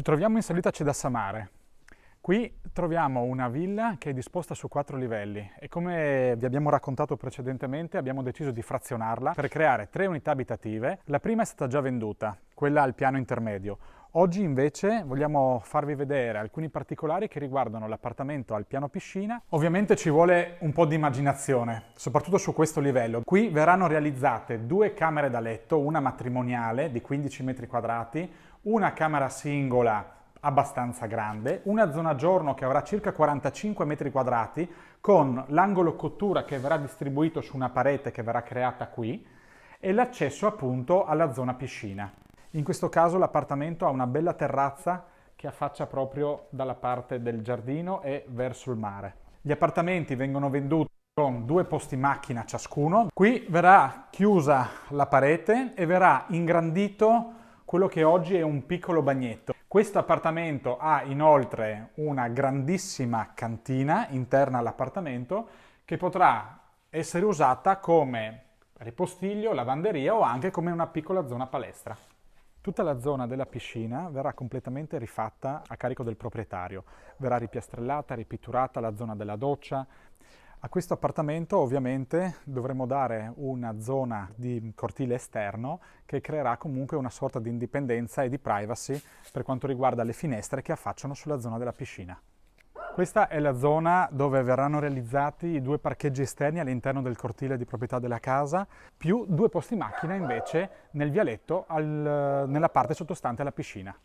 Ci troviamo in salita a Cedassamare. Qui troviamo una villa che è disposta su 4 livelli e come vi abbiamo raccontato precedentemente abbiamo deciso di frazionarla per creare 3 unità abitative. La prima è stata già venduta, quella al piano intermedio. Oggi invece vogliamo farvi vedere alcuni particolari che riguardano l'appartamento al piano piscina. Ovviamente ci vuole un po' di immaginazione, soprattutto su questo livello. Qui verranno realizzate 2 camere da letto, una matrimoniale di 15 metri quadrati, una camera singola abbastanza grande, una zona giorno che avrà circa 45 metri quadrati con l'angolo cottura che verrà distribuito su una parete che verrà creata qui e l'accesso appunto alla zona piscina. In questo caso l'appartamento ha una bella terrazza che affaccia proprio dalla parte del giardino e verso il mare. Gli appartamenti vengono venduti con 2 posti macchina ciascuno. Qui verrà chiusa la parete e verrà ingrandito quello che oggi è un piccolo bagnetto. Questo appartamento ha inoltre una grandissima cantina interna all'appartamento che potrà essere usata come ripostiglio, lavanderia o anche come una piccola zona palestra. Tutta la zona della piscina verrà completamente rifatta a carico del proprietario. Verrà ripiastrellata, ripitturata la zona della doccia. A questo appartamento ovviamente dovremo dare una zona di cortile esterno che creerà comunque una sorta di indipendenza e di privacy per quanto riguarda le finestre che affacciano sulla zona della piscina. Questa è la zona dove verranno realizzati i 2 parcheggi esterni all'interno del cortile di proprietà della casa, più 2 posti macchina invece nel vialetto nella parte sottostante alla piscina.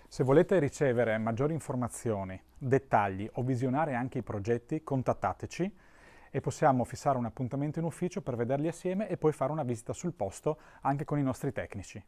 Se volete ricevere maggiori informazioni, dettagli o visionare anche i progetti, contattateci e possiamo fissare un appuntamento in ufficio per vederli assieme e poi fare una visita sul posto anche con i nostri tecnici.